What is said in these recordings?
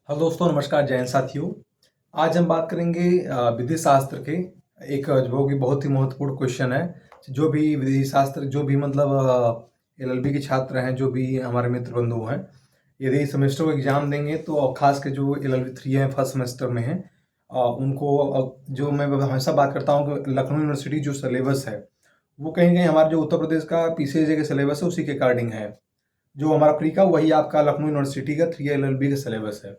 Hello दोस्तों, नमस्कार। जय हिंद साथियों। आज हम बात करेंगे विधि शास्त्र के एक जो कि बहुत ही महत्वपूर्ण क्वेश्चन है। जो भी विधि शास्त्र जो भी मतलब एलएलबी के छात्र हैं, जो भी हमारे मित्र बंधु हैं, यदि सेमेस्टर को एग्जाम देंगे तो खास के जो एलएलबी 3 है, फर्स्ट सेमेस्टर में है, उनको जो मैं हमेशा बात करता हूँ कि लखनऊ यूनिवर्सिटी जो सिलेबस है वो कहीं ना कहीं हमारे जो उत्तर प्रदेश का पीसीएसए के सिलेबस है उसी के अकॉर्डिंग है। जो हमारा प्री का वही आपका लखनऊ यूनिवर्सिटी का 3 एलएलबी का सिलेबस है।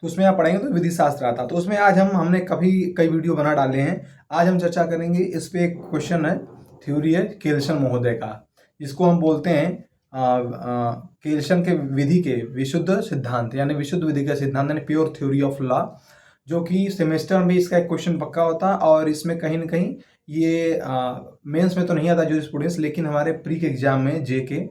तो उसमें आप पढ़ेंगे तो विधि शास्त्र आता। तो उसमें आज हमने कई वीडियो बना डाले हैं। आज हम चर्चा करेंगे इस पे। एक क्वेश्चन है, थ्योरी है केल्सन महोदय का, जिसको हम बोलते हैं केल्सन के विधि के विशुद्ध सिद्धांत, यानी विशुद्ध विधि का सिद्धांत, यानी प्योर थ्योरी ऑफ लॉ। जो कि सेमेस्टर में इसका एक क्वेश्चन पक्का होता है और इसमें कहीं ना कहीं ये मेंस में तो नहीं आता जूरिस्प्रूडेंस, लेकिन हमारे प्री के एग्जाम में जेके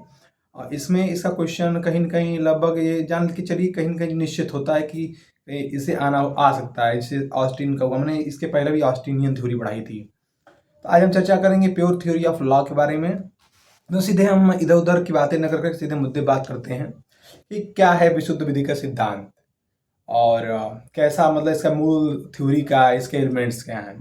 इसमें इसका क्वेश्चन कहीं न कहीं लगभग ये जान के चलिए कहीं न कहीं निश्चित होता है कि इसे आ सकता है। इसे ऑस्टिन का हमने इसके पहले भी ऑस्टिनियन थ्योरी पढ़ाई थी। तो आज हम चर्चा करेंगे प्योर थ्योरी ऑफ लॉ के बारे में। तो सीधे हम इधर उधर की बातें न करके सीधे मुद्दे बात करते हैं कि क्या है विशुद्ध विधि का सिद्धांत और कैसा मतलब इसका मूल थ्योरी का, इसके एलिमेंट्स क्या हैं।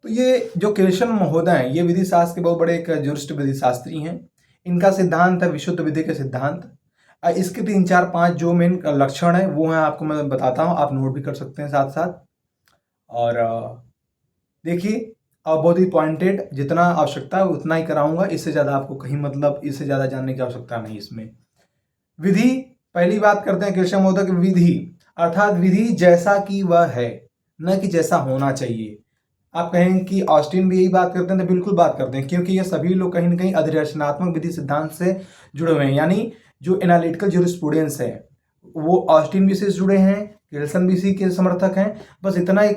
तो ये जो केल्सन महोदय हैं, ये विधि शास्त्र के बहुत बड़े एक ज्यूरिस्ट विधि शास्त्री हैं। इनका सिद्धांत है विशुद्ध विधि का सिद्धांत। इसके 3 4 5 जो मेन लक्षण है वो हैं, आपको मैं बताता हूँ, आप नोट भी कर सकते हैं साथ साथ। और देखिए, बहुत ही पॉइंटेड, जितना आवश्यकता है उतना ही कराऊंगा। इससे ज़्यादा आपको कहीं मतलब इससे ज़्यादा जानने की आवश्यकता नहीं इसमें। विधि, पहली बात करते हैं केल्सन महोदय की विधि, अर्थात विधि जैसा कि वह है, न कि जैसा होना चाहिए। आप कहें कि ऑस्टिन भी यही बात करते हैं, तो बिल्कुल बात करते हैं, क्योंकि ये सभी लोग कहीं ना कहीं अधिरचनात्मक विधि सिद्धांत से जुड़े हुए हैं। यानी जो एनालिटिकल ज्यूरिस्प्रूडेंस है वो ऑस्टिन भी से जुड़े हैं, केल्सन भी इसी के समर्थक हैं। बस इतना ही,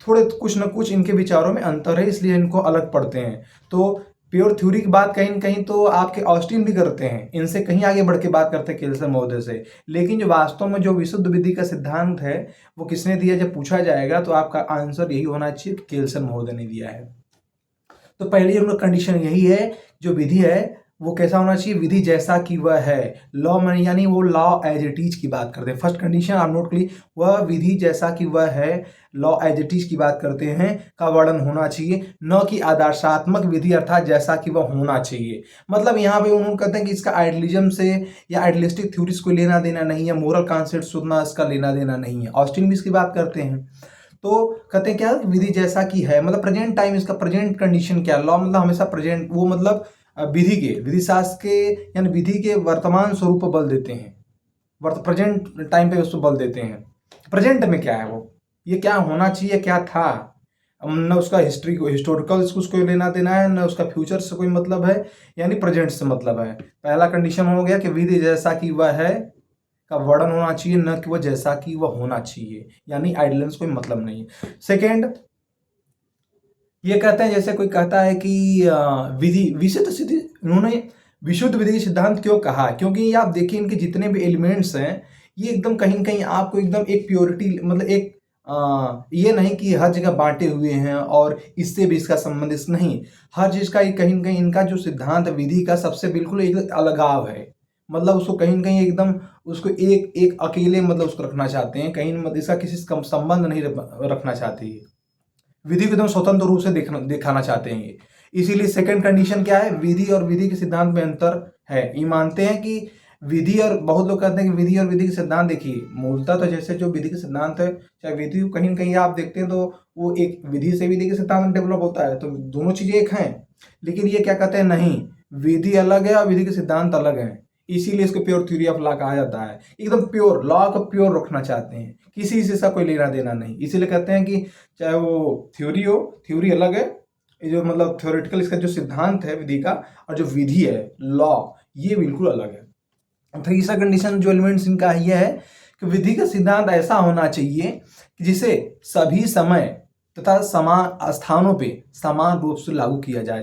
थोड़े कुछ न कुछ इनके विचारों में अंतर है, इसलिए इनको अलग पढ़ते हैं। तो प्योर थ्योरी की बात कहीं न कहीं तो आपके ऑस्टिन भी करते हैं, इनसे कहीं आगे बढ़ के बात करते हैं केल्सन महोदय से। लेकिन जो वास्तव में जो विशुद्ध विधि का सिद्धांत है वो किसने दिया, जब पूछा जाएगा तो आपका आंसर यही होना चाहिए कि केल्सन महोदय ने दिया है। तो पहली उनका कंडीशन यही है, जो विधि है वो कैसा होना चाहिए, विधि जैसा कि वह है। लॉ में यानी वो लॉ एज इट इज की बात करते हैं। फर्स्ट कंडीशन आप नोट करिए, वह विधि जैसा कि वह है, लॉ एज इट इज की बात करते हैं, का वर्णन होना चाहिए, न कि आदर्शात्मक विधि अर्थात जैसा कि वह होना चाहिए। मतलब यहाँ पे उन्होंने कहते हैं कि इसका आइडियलिज्म से या आइडियलिस्टिक थ्योरीज को लेना देना नहीं है, मोरल कॉन्सेप्ट सुनना इसका लेना देना नहीं है। ऑस्टिन भी इसकी बात करते हैं। तो कहते हैं क्या, विधि जैसा कि है मतलब प्रेजेंट टाइम, इसका प्रेजेंट कंडीशन क्या, लॉ मतलब हमेशा प्रेजेंट, वो मतलब विधि शास्त्र के यानी विधि के वर्तमान स्वरूप पर बल देते हैं, प्रेजेंट टाइम पे उसको बल देते हैं। प्रेजेंट में क्या है, वो ये क्या होना चाहिए, क्या था, न उसका हिस्टोरिकल उसको लेना देना है, न उसका फ्यूचर से कोई मतलब है, यानी प्रेजेंट से मतलब है। पहला कंडीशन हो गया कि विधि जैसा कि वह है का वर्णन होना चाहिए, न कि वह जैसा कि वह होना चाहिए, यानी आइडियल्स कोई मतलब नहीं है। सेकेंड, ये कहते हैं, जैसे कोई कहता है कि विधि विशुद्ध सिद्धि, उन्होंने विशुद्ध विधि सिद्धांत क्यों कहा, क्योंकि ये आप देखिए इनके जितने भी एलिमेंट्स हैं ये एकदम कहीं न कहीं आपको एकदम एक प्योरिटी, मतलब एक ये नहीं कि हर जगह बांटे हुए हैं और इससे भी इसका संबंध इस नहीं, हर चीज़ का कहीं न कहीं इनका जो सिद्धांत विधि का सबसे बिल्कुल एक अलगाव है। मतलब उसको कहीं न कहीं एकदम उसको एक एक अकेले मतलब उसको रखना चाहते हैं, कहीं मतलब इसका किसी से संबंध नहीं रखना चाहते हैं। विधि को एकदम स्वतंत्र रूप से दिखाना चाहते हैं ये। इसीलिए सेकंड कंडीशन क्या है, विधि और विधि के सिद्धांत में अंतर है। ये मानते हैं कि विधि, और बहुत लोग कहते हैं कि विधि और विधि के सिद्धांत, देखिए मूलतः तो जैसे जो विधि के सिद्धांत है, चाहे विधि को कहीं न कहीं आप देखते हैं तो वो एक विधि से विधि के सिद्धांत डेवलप होता है, तो दोनों चीज़ें एक हैं। लेकिन ये क्या कहते हैं, नहीं, विधि अलग है और विधि के सिद्धांत अलग हैं। इसीलिए इसको प्योर थ्योरी ऑफ लॉ कहा जाता है। एकदम प्योर लॉ को प्योर रखना चाहते हैं, किसी से इसका कोई लेना देना नहीं। इसीलिए कहते हैं कि चाहे वो थ्योरी हो, थ्योरी अलग है, ये जो मतलब थ्योरेटिकल इसका जो सिद्धांत है विधि का, और जो विधि है लॉ, ये बिल्कुल अलग है। तीसरा कंडीशन जो एलिमेंट्स इनका ये है कि विधि का सिद्धांत ऐसा होना चाहिए कि जिसे सभी समय तथा समान स्थानों पे समान रूप से लागू किया जा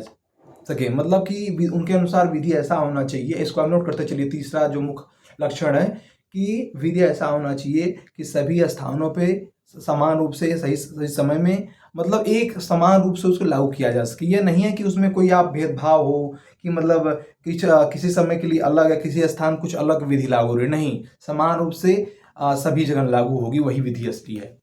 सके। मतलब कि उनके अनुसार विधि ऐसा होना चाहिए, इसको हम नोट करते चलिए। तीसरा जो मुख्य लक्षण है कि विधि ऐसा होना चाहिए कि सभी स्थानों पे समान रूप से सही सही समय में, मतलब एक समान रूप से उसको लागू किया जा सके। ये नहीं है कि उसमें कोई आप भेदभाव हो कि मतलब किसी समय के लिए अलग है, किसी स्थान कुछ अलग विधि लागू रही, नहीं, समान रूप से सभी जगह लागू होगी, वही विधि असली है।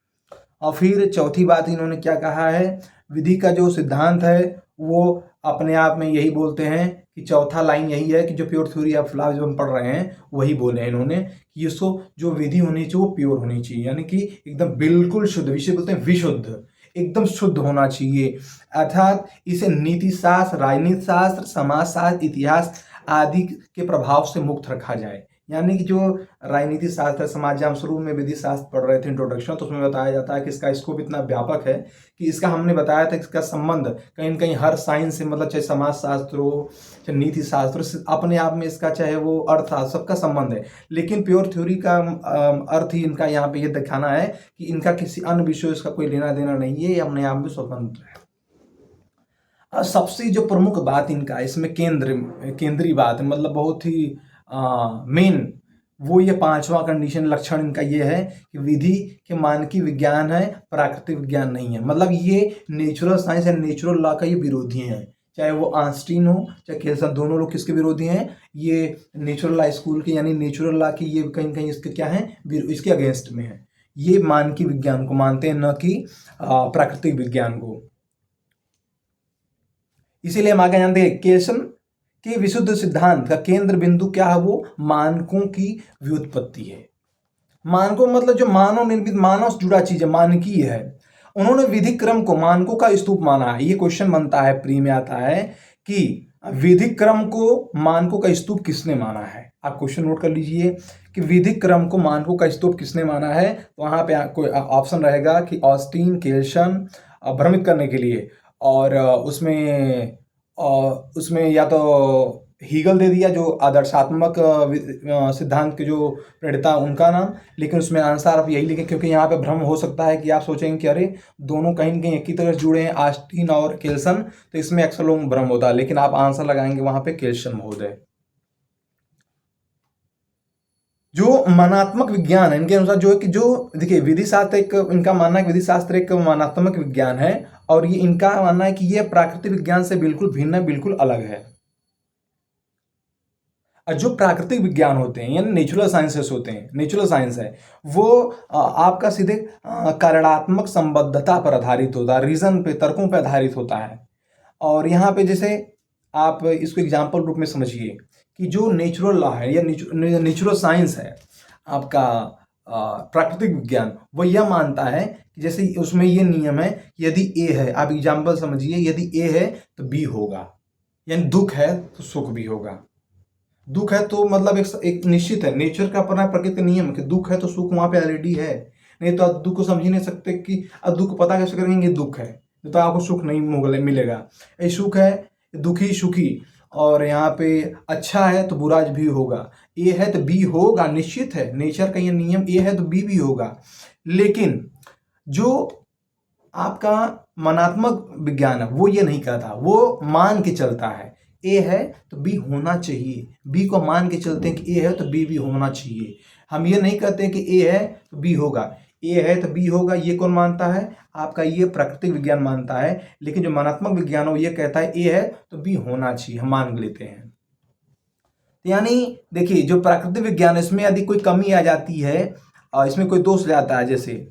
और फिर चौथी बात इन्होंने क्या कहा है, विधि का जो सिद्धांत है वो अपने आप में यही बोलते हैं कि चौथा लाइन यही है कि जो प्योर थ्योरी ऑफ लॉ जो हम पढ़ रहे हैं वही बोले हैं इन्होंने कि इसको जो विधि होनी चाहिए वो प्योर होनी चाहिए, यानी कि एकदम बिल्कुल शुद्ध, विषय बोलते हैं विशुद्ध, एकदम शुद्ध होना चाहिए। अर्थात इसे नीति शास्त्र, राजनीति शास्त्र, समाज शास्त्र, इतिहास आदि के प्रभाव से मुक्त रखा जाए। यानी कि जो राजनीति शास्त्र, समाज, हम शुरू में विधि शास्त्र पढ़ रहे थे इंट्रोडक्शन, तो उसमें बताया जाता है कि इसका स्कोप इतना व्यापक है कि इसका हमने बताया था इसका संबंध कहीं न कहीं हर साइंस से, मतलब चाहे समाज शास्त्र हो, चाहे नीति शास्त्र, अपने आप में इसका चाहे वो अर्थशास्त्र, सबका संबंध है। लेकिन प्योर थ्योरी का अर्थ ही इनका यहाँ पे ये दिखाना है कि इनका किसी अन्य विषयों इसका कोई लेना देना नहीं है, ये अपने आप में स्वतंत्र है। सबसे जो प्रमुख बात इनका इसमें केंद्रीय बात है, मतलब बहुत ही मेन, वो ये पांचवा कंडीशन लक्षण इनका ये है कि विधि के मानकीय विज्ञान है, प्राकृतिक विज्ञान नहीं है। मतलब ये natural science and natural law का ये विरोधी हैं, चाहे वो आइंस्टीन हो चाहे केल्सन, दोनों लोग किसके विरोधी हैं, ये नेचुरल लॉ स्कूल के, यानी नेचुरल लॉ की ये कहीं कहीं इसके क्या है, इसके अगेंस्ट में है। ये मानकीय विज्ञान को मानते हैं, न कि प्राकृतिक विज्ञान को। इसीलिए हम आगे जानते हैं केल्सन कि विशुद्ध सिद्धांत का केंद्र बिंदु क्या है, वो मानकों की व्युत्पत्ति है। मानकों मतलब जो मानव निर्मित, मानव से जुड़ा चीज है, मानकीय है। उन्होंने विधिक क्रम को मानकों का स्तूप माना है। ये क्वेश्चन बनता है, प्री में आता है कि विधिक क्रम को मानकों का स्तूप किसने माना है। आप क्वेश्चन नोट कर लीजिए कि विधिक क्रम को मानकों का स्तूप किसने माना है। तो वहां पे कोई ऑप्शन रहेगा कि ऑस्टीन, केल्सन, भ्रमित करने के लिए, और उसमें या तो हीगल दे दिया जो आदर्शात्मक सिद्धांत के जो प्रणेता उनका नाम, लेकिन उसमें आंसर आप यही लिखें, क्योंकि यहाँ पे भ्रम हो सकता है कि आप सोचेंगे कि अरे दोनों कहीं न कहीं एक ही तरह से जुड़े हैं, ऑस्टीन और केल्सन, तो इसमें अक्सर लोग भ्रम होता है, लेकिन आप आंसर लगाएंगे वहां पे केल्सन महोदय। जो मानात्मक विज्ञान है इनके अनुसार जो है कि जो देखिए विधि शास्त्र एक, इनका मानना है कि विधि शास्त्र एक मानात्मक विज्ञान है, और ये इनका मानना है कि ये प्राकृतिक विज्ञान से बिल्कुल भिन्न है, बिल्कुल अलग है। और जो प्राकृतिक विज्ञान होते हैं यानी नेचुरल साइंसेस होते हैं, नेचुरल साइंस है वो आपका सीधे कारणात्मक संबद्धता पर आधारित होता है, रीजन पे, तर्कों पे आधारित होता है। और यहाँ पे जैसे आप इसको एग्जाम्पल रूप में समझिए कि जो नेचुरल लॉ है या नेचुरल साइंस है आपका प्राकृतिक विज्ञान, वो यह मानता है कि जैसे उसमें ये नियम है, यदि ए है, आप एग्जाम्पल समझिए, यदि ए है तो बी होगा, यानी दुख है तो सुख भी होगा। दुख है तो मतलब एक निश्चित है, नेचर का अपना प्रकृति का नियम कि दुख है तो सुख वहां पे ऑलरेडी है। नहीं तो आप दुख को समझ ही नहीं सकते कि अब दुख पता कैसे करेंगे दुख है, तो आपको सुख नहीं मिलेगा। ये सुख है, दुखी सुखी, और यहाँ पे अच्छा है तो बुरा भी होगा, ए है तो बी होगा, निश्चित है, नेचर का ये नियम, ए है तो बी भी होगा। लेकिन जो आपका मनात्मक विज्ञान है वो ये नहीं कहता, वो मान के चलता है ए है तो बी होना चाहिए, बी को मान के चलते हैं कि ए है तो बी भी होना चाहिए। हम ये नहीं कहते कि ए है तो बी होगा, ए है तो बी होगा, ये कौन मानता है, आपका ये प्राकृतिक विज्ञान मानता है। लेकिन जो मानात्मक विज्ञान है वो ये कहता है ए है तो बी होना चाहिए, हम मान लेते हैं। यानी देखिए जो प्राकृतिक विज्ञान है इसमें यदि कोई कमी आ जाती है, इसमें कोई दोष जाता है, जैसे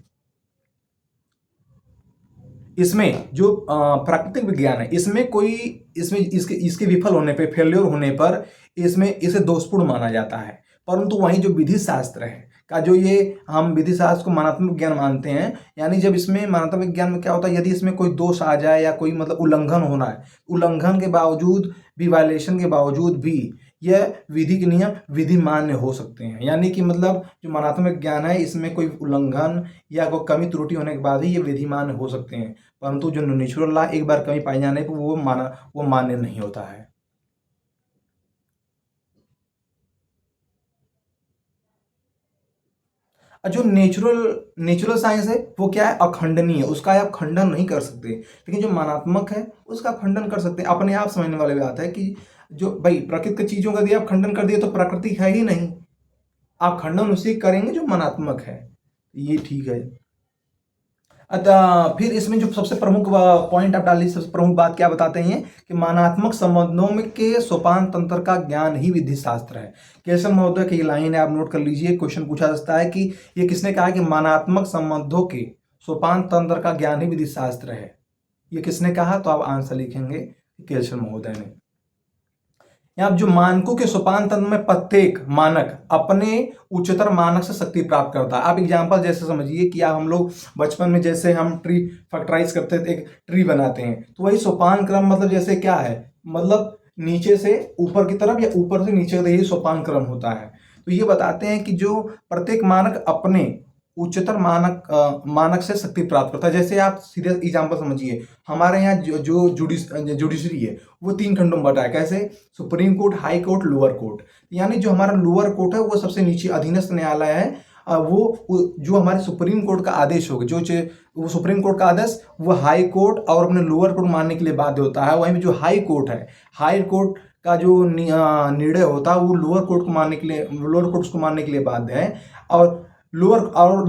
इसमें जो प्राकृतिक विज्ञान है इसमें कोई, इसमें इसके विफल होने पे, फेल्योर होने पर इसमें इसे दोषपूर्ण माना जाता है। परंतु वहीं जो विधि शास्त्र है का जो ये, हम विधि शास्त्र को मानात्मक विज्ञान मानते हैं, यानी जब इसमें मानात्मक विज्ञान में क्या होता है, यदि इसमें कोई दोष आ जाए या कोई मतलब उल्लंघन होना है, उल्लंघन के बावजूद भी, वायलेशन के बावजूद भी यह विधि के नियम विधि मान्य हो सकते हैं। यानी कि मतलब जो मानात्मक ज्ञान है इसमें कोई उल्लंघन या कोई कमी त्रुटि होने के बाद ही ये विधि मान्य हो सकते हैं, परंतु जो नेचुरल लॉ एक बार कमी पाई जाने पर वो मान्य नहीं होता है। जो नेचुरल साइंस है वो क्या है, अखंडनीय, उसका आप खंडन नहीं कर सकते। लेकिन जो मानात्मक है उसका खंडन कर सकते हैं। अपने आप समझने वाली बात है कि जो भाई प्रकृति की चीजों का यदि आप खंडन कर दिए तो प्रकृति है ही नहीं, आप खंडन उसी करेंगे जो मानात्मक है, ये ठीक है। अतः फिर इसमें जो सबसे प्रमुख पॉइंट आप डालिए, सबसे प्रमुख बात क्या बताते हैं कि मानात्मक संबंधों में के सोपान तंत्र का ज्ञान ही विधि शास्त्र है। केशव महोदय की लाइन है, आप नोट कर लीजिए। क्वेश्चन पूछा जाता है कि ये किसने कहा कि मानात्मक संबंधों के सोपान तंत्र का ज्ञान ही विधि शास्त्र है, ये किसने कहा? तो आप आंसर लिखेंगे केशव महोदय ने। यहाँ जो मानकों के सोपान तंत्र में प्रत्येक मानक अपने उच्चतर मानक से शक्ति प्राप्त करता है। आप एग्जांपल जैसे समझिए कि हम लोग बचपन में जैसे हम ट्री फैक्टराइज करते थे, एक ट्री बनाते हैं, तो वही सोपान क्रम मतलब जैसे क्या है, मतलब नीचे से ऊपर की तरफ या ऊपर से नीचे तक, यही सोपान क्रम होता है। तो ये बताते हैं कि जो प्रत्येक मानक अपने उच्चतर मानक से शक्ति प्राप्त करता है। जैसे आप सीधे एग्जांपल समझिए, हमारे यहाँ जो जुडिशरी है वो 3 खंडों में बटा है। कैसे? Supreme court, high court, lower court. यानी जो हमारा लोअर कोर्ट है वो सबसे नीचे अधीनस्थ न्यायालय है। वो जो हमारे सुप्रीम कोर्ट का आदेश होगा, वो सुप्रीम कोर्ट का आदेश वो हाई कोर्ट और अपने लोअर कोर्ट मानने के लिए बाध्य होता है। वहीं जो हाई कोर्ट है, हाई कोर्ट का जो निर्णय होता है वो लोअर कोर्ट को मानने के लिए, लोअर कोर्ट्स को मानने के लिए बाध्य है। और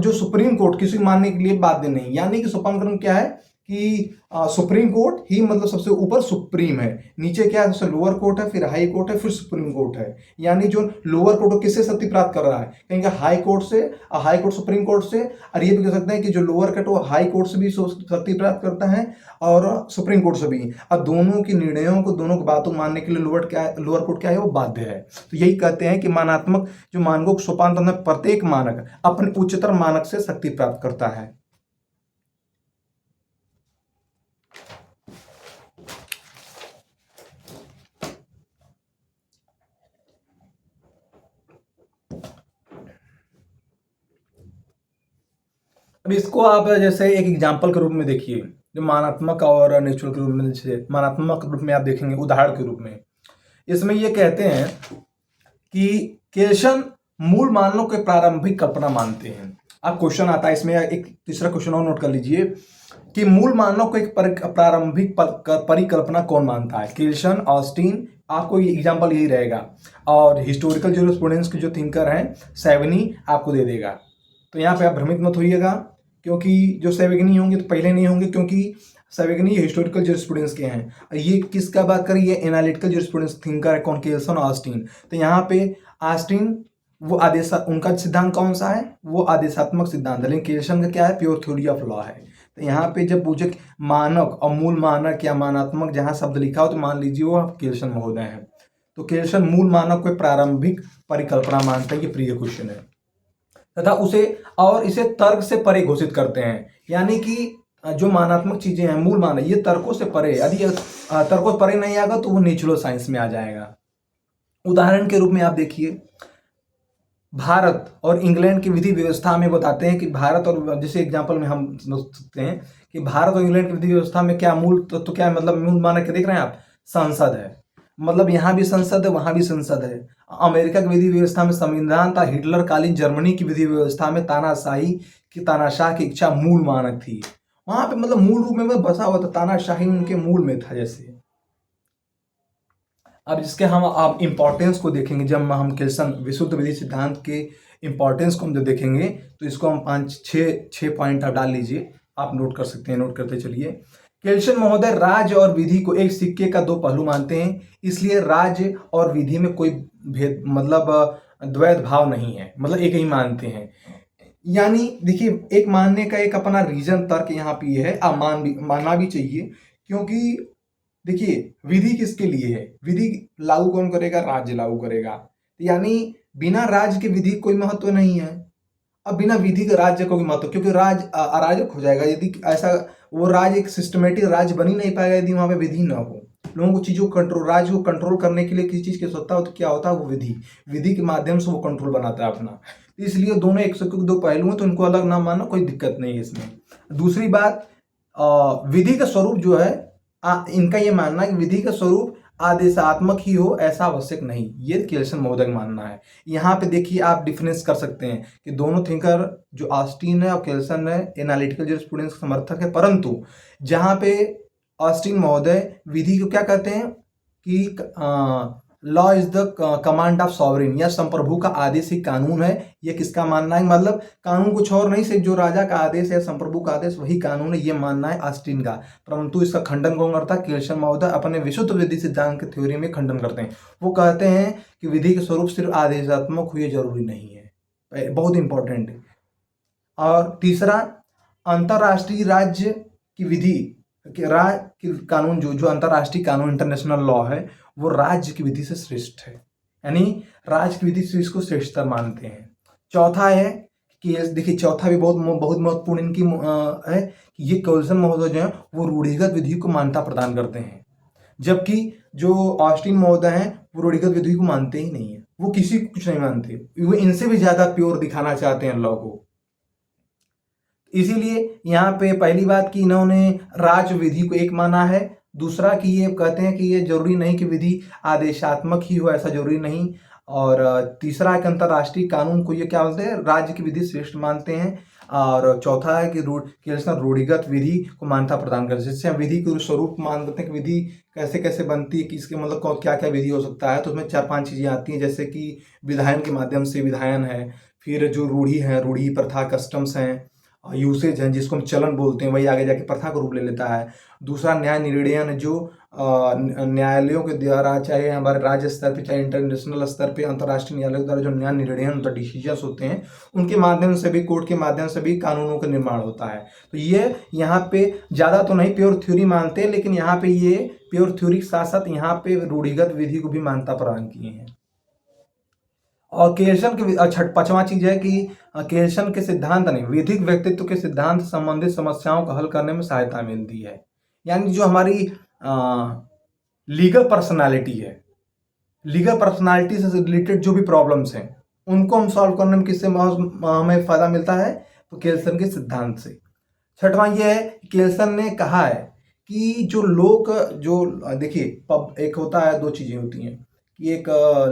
जो सुप्रीम कोर्ट किसी को मानने के लिए बाध्य नहीं। यानी कि सोपान क्रम क्या है कि सुप्रीम कोर्ट ही मतलब सबसे ऊपर सुप्रीम है, नीचे क्या है, सबसे लोअर कोर्ट है, फिर हाई कोर्ट है, फिर सुप्रीम कोर्ट है। यानी जो लोअर कोर्ट किससे शक्ति प्राप्त कर रहा है? कहेंगे हाई कोर्ट से, हाई कोर्ट सुप्रीम कोर्ट से। और ये भी कह सकते हैं कि जो लोअर कोर्ट वो हाई कोर्ट से भी शक्ति प्राप्त करता है और सुप्रीम कोर्ट से भी। और दोनों के निर्णयों को, दोनों की बातों को मानने के लिए लोअर कोर्ट क्या है, वो बाध्य है। तो यही कहते हैं कि मानात्मक जो मानकों के सोपान तंत्र में प्रत्येक मानक अपने उच्चतर मानक से शक्ति प्राप्त करता है। अब इसको आप जैसे एक एग्जाम्पल के रूप में देखिए, जो मानात्मक और नेचुरल के रूप में, जैसे मानात्मक रूप में आप देखेंगे उदाहरण के रूप में, इसमें ये कहते हैं कि केल्सन मूल मानों के प्रारंभिक कल्पना मानते हैं। अब क्वेश्चन आता है इसमें, एक तीसरा क्वेश्चन और नोट कर लीजिए कि मूल मानों को एक प्रारंभिक परिकल्पना कौन मानता है? केल्सन, ऑस्टिन, आपको ये एग्जाम्पल यही रहेगा। और हिस्टोरिकल जूरिस्प्रूडेंस के जो थिंकर हैं सेवनी आपको दे देगा। तो यहाँ पे आप भ्रमित मत होइएगा, क्योंकि जो सेवेगनी होंगे तो पहले नहीं होंगे, क्योंकि सेवेगनी हिस्टोरिकल जूरिस्प्रूडेंस के हैं। ये किसका बात करें? ये एनालिटिकल जूरिस्प्रूडेंस थिंकर है, कौन? केल्सन, ऑस्टिन। तो यहाँ पे ऑस्टिन वो आदेश, उनका सिद्धांत कौन सा है? वो आदेशात्मक सिद्धांत है। लेकिन केल्सन का क्या है? प्योर थ्योरी ऑफ लॉ है। तो यहाँ पे जब पूछे मानक और मूल मानक या मानात्मक जहाँ शब्द लिखा हो तो मान लीजिए वो केल्सन महोदय हैं। तो केल्सन मूल मानक को प्रारंभिक परिकल्पना मानते हैं। ये प्रिय क्वेश्चन है तथा उसे और इसे तर्क से परे घोषित करते हैं। यानी कि जो मानात्मक चीजें हैं, मूल मानक, ये तर्कों से परे, यदि तर्कों से परे नहीं आएगा तो वो नेचुरल साइंस में आ जाएगा। उदाहरण के रूप में आप देखिए, भारत और इंग्लैंड की विधि व्यवस्था में बताते हैं कि भारत और, जैसे एग्जांपल में हम समझ सकते हैं कि भारत और इंग्लैंड की विधि व्यवस्था में क्या मूल तो क्या मतलब मूल मानक के देख रहे हैं आप? संसद है, मतलब यहाँ भी संसद है, वहां भी संसद है। अमेरिका की विधि व्यवस्था में संविधान था। हिटलर कालीन जर्मनी की विधि व्यवस्था में तानाशाह की इच्छा मूल मानक थी। वहां पे मतलब मूल रूप में बसा हुआ था, तानाशाही उनके मूल में था। जैसे अब जिसके हम आप इंपॉर्टेंस को देखेंगे, जब हम केल्सन विशुद्ध विधि सिद्धांत के इंपॉर्टेंस को हम जब देखेंगे तो इसको हम 5-6 पॉइंट आप डाल लीजिए, आप नोट कर सकते हैं, नोट करते चलिए। केल्सन महोदय राज्य और विधि को एक सिक्के का 2 पहलू मानते हैं, इसलिए राज्य और विधि में कोई भेद मतलब द्वैत भाव नहीं है, मतलब एक ही मानते हैं। यानी देखिए, एक मानने का एक अपना रीजन, तर्क यहाँ पे ये है, आप मानना भी चाहिए। क्योंकि देखिए, विधि किसके लिए है? विधि लागू कौन करेगा? राज्य लागू करेगा। यानी बिना राज्य के विधि कोई महत्व नहीं है। अब बिना विधि के राज्य को भी महत्व, क्योंकि राज्य अराजक हो जाएगा यदि ऐसा, वो राज्य एक सिस्टमेटिक राज्य बन ही नहीं पाएगा यदि वहां पे विधि ना हो। लोगों को चीजों को कंट्रोल, राज्य को कंट्रोल करने के लिए किसी चीज की आवश्यकता हो तो क्या होता है? वो विधि के माध्यम से वो कंट्रोल बनाता है अपना। इसलिए दोनों एक सिक्के के 2 पहलू हैं, तो उनको अलग ना मानना, कोई दिक्कत नहीं है इसमें। दूसरी बात, विधि का स्वरूप जो है, इनका ये मानना है कि विधि का स्वरूप आदेशात्मक ही हो, ऐसा आवश्यक नहीं। ये केल्सन महोदय का मानना है। यहाँ पे देखिए, आप डिफरेंस कर सकते हैं कि दोनों थिंकर जो ऑस्टिन है और केल्सन है एनालिटिकल जूरिस्प्रूडेंस के समर्थक है, परंतु जहाँ पे ऑस्टिन महोदय विधि को क्या कहते हैं कि law is the command of sovereign, या संप्रभु का आदेश ही कानून है। ये किसका मानना है? मतलब कानून कुछ और नहीं, सिर्फ जो राजा का आदेश है, संप्रभु का आदेश, वही कानून है, ये मानना है ऑस्टिन का। परंतु इसका खंडन कौन करता है? केल्सन महोदय अपने विशुद्ध विधि सिद्धांत की थ्योरी में खंडन करते हैं। वो कहते हैं कि विधि के स्वरूप सिर्फ आदेशात्मक हुए जरूरी नहीं है, बहुत इंपॉर्टेंट है। और तीसरा, अंतरराष्ट्रीय राज्य की विधि की कानून, जो जो अंतरराष्ट्रीय कानून इंटरनेशनल लॉ है, वो राज्य की विधि से श्रेष्ठ है, यानी राज्य की विधि से इसको श्रेष्ठतर मानते हैं। चौथा है कि देखिए, चौथा भी बहुत महत्वपूर्ण इनकी है कि ये केल्सन महोदय जो है वो रूढ़िगत विधि को मान्यता प्रदान करते हैं, जबकि जो ऑस्टिन महोदय हैं वो रूढ़िगत विधि को मानते ही नहीं है, वो किसी को कुछ नहीं मानते, वो इनसे भी ज्यादा प्योर दिखाना चाहते हैं लॉ को। इसीलिए यहाँ पे पहली बात कि इन्होंने राज्य विधि को एक माना है। दूसरा कि ये कहते हैं कि ये जरूरी नहीं कि विधि आदेशात्मक ही हो, ऐसा जरूरी नहीं। और तीसरा है कि अंतरराष्ट्रीय कानून को ये क्या बोलते हैं? राज्य की विधि श्रेष्ठ मानते हैं। और चौथा है कि केल्सन रूढ़िगत विधि को मान्यता प्रदान करते हैं, जिससे हम विधि के स्वरूप मान करते हैं कि विधि कैसे कैसे बनती है, कि इसके मतलब क्या क्या विधि हो सकता है। तो उसमें 4-5 चीजें आती हैं, जैसे कि विधायन के माध्यम से विधायन है, फिर जो रूढ़ी है, रूढ़ी प्रथा कस्टम्स हैं, यूसेज है जिसको हम चलन बोलते हैं, वही आगे जाके प्रथा का रूप ले लेता है। दूसरा न्याय निर्णयन, जो न्यायालयों के द्वारा, चाहे हमारे राज्य स्तर पे, चाहे इंटरनेशनल स्तर पे, अंतर्राष्ट्रीय न्यायालयों द्वारा जो न्याय निर्णयन होता है, डिसीजंस होते हैं, उनके माध्यम से भी, कोर्ट के माध्यम से भी कानूनों का निर्माण होता है। तो ये यहाँ पे ज़्यादा तो नहीं प्योर थ्योरी मानते, लेकिन यहाँ पे ये प्योर थ्योरी के साथ साथ यहाँ पे रूढ़िगत विधि को भी मान्यता प्रदान किए हैं। और केल्सन के पांचवा चीज है कि केल्सन के सिद्धांत ने विधिक व्यक्तित्व के सिद्धांत संबंधित समस्याओं को हल करने में सहायता मिलती है। यानी जो हमारी लीगल पर्सनालिटी है, लीगल पर्सनालिटी से रिलेटेड जो भी प्रॉब्लम्स हैं, उनको हम सॉल्व करने में किससे हमें फायदा मिलता है? तो केल्सन के सिद्धांत से। छठवां ये है, केल्सन ने कहा है कि जो लोग, जो देखिए, एक होता है, दो चीजें होती हैं कि एक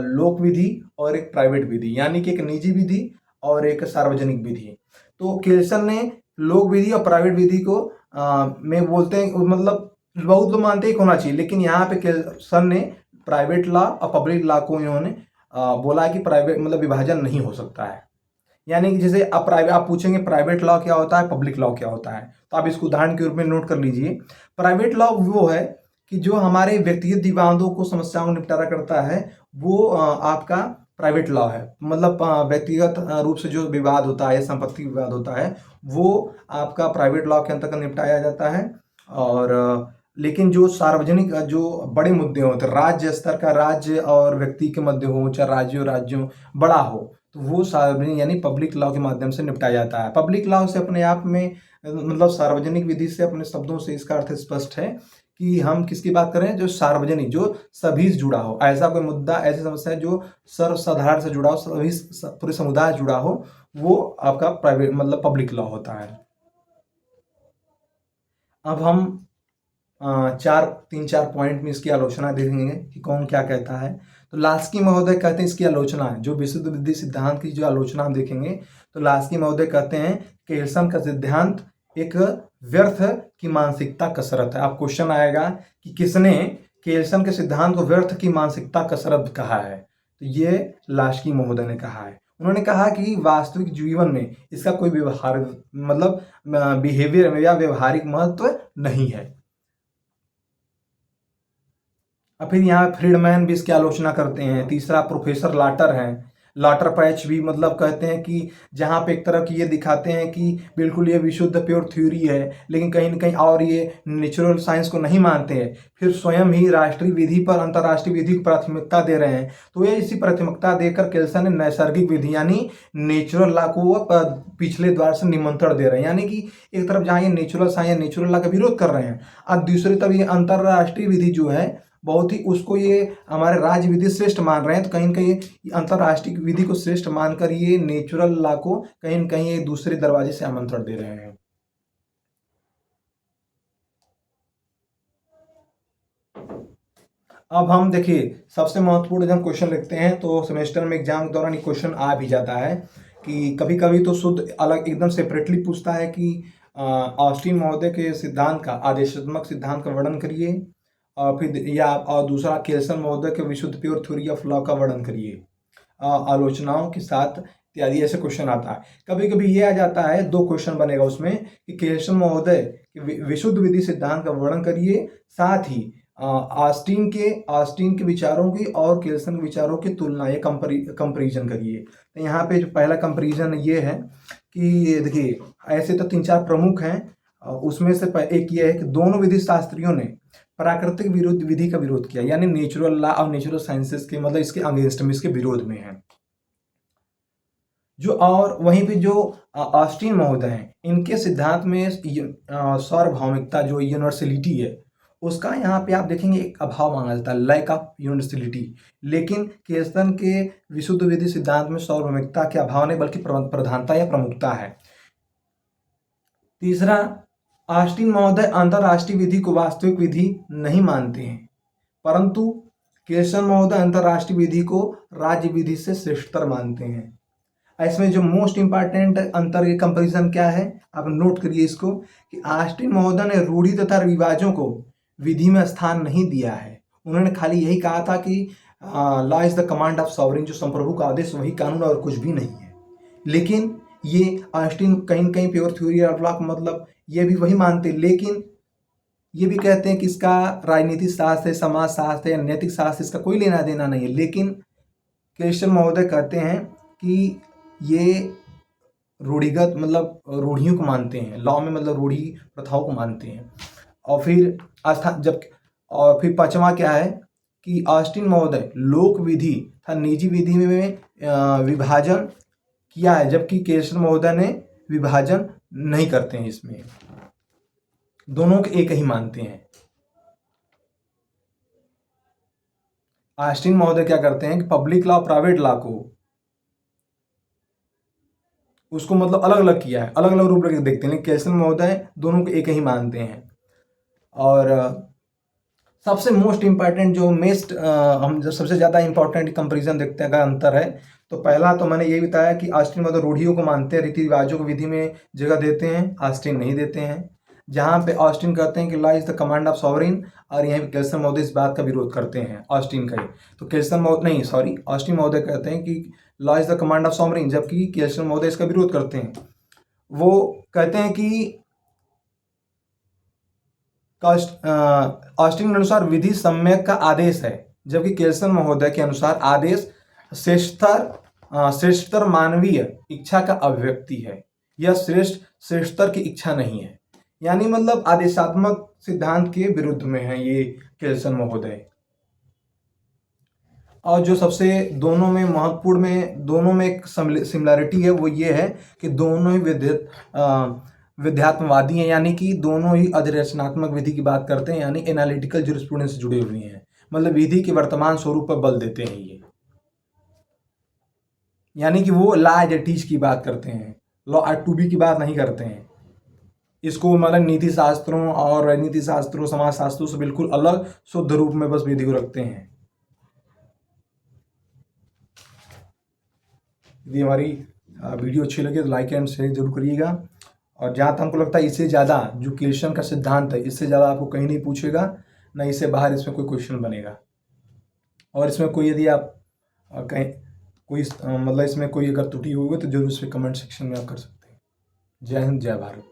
लोक विधि और एक प्राइवेट विधि, यानी कि एक निजी विधि और एक सार्वजनिक विधि। तो केल्सन ने लोक विधि और प्राइवेट विधि को में बोलते हैं, मतलब बहुत लोग मानते हैं होना चाहिए, लेकिन यहाँ पे केल्सन ने प्राइवेट लॉ और पब्लिक लॉ को इन्होंने बोला कि प्राइवेट मतलब विभाजन नहीं हो सकता है। यानी कि जैसे आप पूछेंगे प्राइवेट लॉ क्या होता है, पब्लिक लॉ क्या होता है, तो आप इसको उदाहरण के रूप में नोट कर लीजिए। प्राइवेट लॉ वो है कि जो हमारे व्यक्तिगत विवादों को, समस्याओं को निपटारा करता है, वो आपका प्राइवेट लॉ है। मतलब व्यक्तिगत रूप से जो विवाद होता है, संपत्ति विवाद होता है, वो आपका प्राइवेट लॉ के अंतर्गत निपटाया जाता है। और लेकिन जो सार्वजनिक, जो बड़े मुद्दे होते हैं, राज्य स्तर का, राज्य और व्यक्ति के मध्य हो, चाहे राज्यों बड़ा हो, तो वो सार्वजनिक यानी पब्लिक लॉ के माध्यम से निपटाया जाता है। पब्लिक लॉ से अपने आप में, मतलब सार्वजनिक विधि से, अपने शब्दों से इसका अर्थ स्पष्ट है कि हम किसकी बात करें? जो सार्वजनिक, जो सभी से जुड़ा हो, ऐसा कोई मुद्दा, ऐसी समस्या जो सर्वसाधारण से जुड़ा हो, सभी पूरे समुदाय से जुड़ा हो, वो आपका प्राइवेट मतलब पब्लिक लॉ होता है। अब हम 3-4 पॉइंट में इसकी आलोचना देखेंगे कि कौन क्या कहता है। तो लास्की महोदय कहते हैं इसकी आलोचना है, जो विशुद्ध विधि सिद्धांत की जो आलोचना हम देखेंगे, तो लास्की महोदय कहते हैं केल्सन का सिद्धांत एक व्यर्थ की मानसिकता कसरत है। अब क्वेश्चन आएगा कि किसने केल्सन के सिद्धांत को व्यर्थ की मानसिकता कसरत कहा है? तो ये लास्की महोदय ने कहा है। उन्होंने कहा कि वास्तविक जीवन में इसका कोई व्यवहार, मतलब बिहेवियर या व्यवहारिक महत्व नहीं है। और फिर यहाँ फ्रीडमैन भी इसकी आलोचना करते हैं। तीसरा प्रोफेसर लाटर हैं, लाटर पैच भी मतलब कहते हैं कि जहाँ पे एक तरफ ये दिखाते हैं कि बिल्कुल ये विशुद्ध प्योर थ्योरी है, लेकिन कहीं ना कहीं और ये नेचुरल साइंस को नहीं मानते हैं, फिर स्वयं ही राष्ट्रीय विधि पर अंतर्राष्ट्रीय विधि को प्राथमिकता दे रहे हैं। तो ये इसी प्राथमिकता देकर केल्सन ने नैसर्गिक विधि यानी नेचुरल लॉ को पिछले द्वार से निमंत्रण दे रहे हैं। यानी कि एक तरफ जहाँ ये नेचुरल साइंस, नेचुरल लॉ का विरोध कर रहे हैं, और दूसरी तरफ ये अंतर्राष्ट्रीय विधि जो है, बहुत ही उसको ये हमारे राज्य विधि श्रेष्ठ मान रहे हैं। तो कहीं न कहीं अंतर्राष्ट्रीय विधि को श्रेष्ठ मानकर ये नेचुरल लॉ को कहीं न कहीं एक दूसरे दरवाजे से आमंत्रण दे रहे हैं। अब हम देखिए, सबसे महत्वपूर्ण जब हम क्वेश्चन लिखते हैं तो सेमेस्टर में एग्जाम के दौरान ये क्वेश्चन आ भी जाता है कि कभी कभी तो शुद्ध अलग एकदम सेपरेटली पूछता है कि ऑस्टिन महोदय के सिद्धांत का, आदेशात्मक सिद्धांत का वर्णन करिए। और फिर या और दूसरा केल्सन महोदय के विशुद्ध प्योर थ्योरी ऑफ लॉ का वर्णन करिए आलोचनाओं के साथ इत्यादि, ऐसे क्वेश्चन आता है। कभी कभी ये आ जाता है, 2 क्वेश्चन बनेगा उसमें कि केल्सन महोदय के विशुद्ध विधि सिद्धांत का वर्णन करिए, साथ ही ऑस्टिन के विचारों की और केल्सन के विचारों की तुलना, ये कंपेरिजन करिए। तो यहाँ पे जो पहला कंपेरिजन ये है कि देखिए, ऐसे तो 3-4 प्रमुख हैं, उसमें से एक ये है कि दोनों विधि शास्त्रियों ने प्राकृतिक विरोध विधि का विरोध किया, यानी नेचुरल लॉ और नेचुरल साइंसेस के, मतलब इसके अगेंस्ट में, इसके विरोध में है जो। और वहीं पे जो ऑस्टिन महोदय हैं, इनके सिद्धांत में सार्वभौमिकता, जो यूनिवर्सलिटी है, उसका यहाँ पे आप देखेंगे एक अभाव माना जाता है, लैक ऑफ यूनिवर्सलिटी। लेकिन केल्सन के विशुद्ध विधि सिद्धांत में सार्वभौमिकता के अभाव नहीं, बल्कि प्रधानता या प्रमुखता है। तीसरा, ऑस्टिन महोदय अंतरराष्ट्रीय विधि को वास्तविक विधि नहीं मानते हैं, परंतु केल्सन महोदय अंतरराष्ट्रीय विधि को राज्य विधि से श्रेष्ठतर मानते हैं। इसमें जो मोस्ट इंपॉर्टेंट अंतर, ये कंपैरिजन क्या है, आप नोट करिए इसको, कि ऑस्टिन महोदय ने रूढ़ि तथा रिवाजों को विधि में स्थान नहीं दिया है। उन्होंने खाली यही कहा था कि law is the command of sovereign, जो संप्रभु का आदेश वही कानून और कुछ भी नहीं है। लेकिन ये ऑस्टिन कहीं कहीं प्योर थ्योरी ऑफ लॉ, मतलब ये भी वही मानते, लेकिन ये भी कहते हैं कि इसका राजनीतिक शास्त्र है, समाज शास्त्र है, नैतिक शास्त्र, इसका कोई लेना देना नहीं है। लेकिन केल्सन महोदय कहते हैं कि ये रूढ़िगत, मतलब रूढ़ियों को मानते हैं, लॉ में मतलब रूढ़ी प्रथाओं को मानते हैं। और फिर और फिर 5वां क्या है कि ऑस्टिन महोदय लोक विधि तथा निजी विधि में विभाजन किया है, जबकि केल्सन महोदय ने विभाजन नहीं करते हैं, इसमें दोनों के एक ही मानते हैं। ऑस्टिन महोदय क्या करते हैं कि पब्लिक लॉ, प्राइवेट लॉ को, उसको मतलब अलग अलग किया है, अलग अलग रूप लेके देखते हैं, लेकिन केल्सन महोदय दोनों को एक ही मानते हैं। और सबसे मोस्ट इम्पॉर्टेंट जो हम जो सबसे ज़्यादा इंपॉर्टेंट कंपैरिजन देखते हैं, अगर अंतर है, तो पहला तो मैंने यही बताया कि ऑस्टिन महोदय रूढ़ियों को मानते हैं, रीति रिवाजों को विधि में जगह देते हैं, ऑस्टिन नहीं देते हैं। जहाँ पे ऑस्टिन कहते हैं कि law is the command of sovereign, और यहीं पे केल्सन महोदय इस बात का विरोध करते हैं, ऑस्टिन का ही। तो ऑस्टिन महोदय कहते हैं कि law is the command of sovereign, जबकि केल्सन महोदय इसका विरोध करते हैं। वो कहते हैं कि ऑस्टिन के अनुसार विधि सम्यक का आदेश है, जबकि केल्सन महोदय के अनुसार आदेश श्रेष्ठतर मानवीय इच्छा का अभिव्यक्ति है, यह श्रेष्ठतर की इच्छा नहीं है। यानी मतलब आदेशात्मक सिद्धांत के विरुद्ध में है ये केल्सन महोदय। और जो सबसे दोनों में महत्वपूर्ण में, दोनों में एक सिमिलरिटी है, वो ये है कि दोनों ही विध्यात्मवादी हैं, यानी कि दोनों ही अधिरचनात्मक विधि की बात करते हैं, यानी एनालिटिकल ज्यूरिस्प्रूडेंस से जुड़े हुए हैं, मतलब विधि के वर्तमान स्वरूप पर बल देते हैं ये, यानी कि वो लॉ एज ए टीच की बात करते हैं, लॉ एज टू बी की बात नहीं करते हैं। इसको मतलब नीति शास्त्रों और राजनीति शास्त्रों, समाज शास्त्रों से बिल्कुल अलग शुद्ध रूप में बस विधि को रखते हैं। यदि हमारी वीडियो अच्छी लगे तो लाइक एंड शेयर जरूर करिएगा। और जहाँ तक हमको लगता है इससे ज़्यादा जो केल्सन का सिद्धांत है, इससे ज़्यादा आपको कहीं नहीं पूछेगा, ना इससे बाहर इसमें कोई क्वेश्चन बनेगा। और इसमें कोई, यदि आप कहीं कोई मतलब इसमें कोई अगर त्रुटि हुई हो तो जरूर इसमें कमेंट सेक्शन में आप कर सकते हैं। जय हिंद, जय भारत।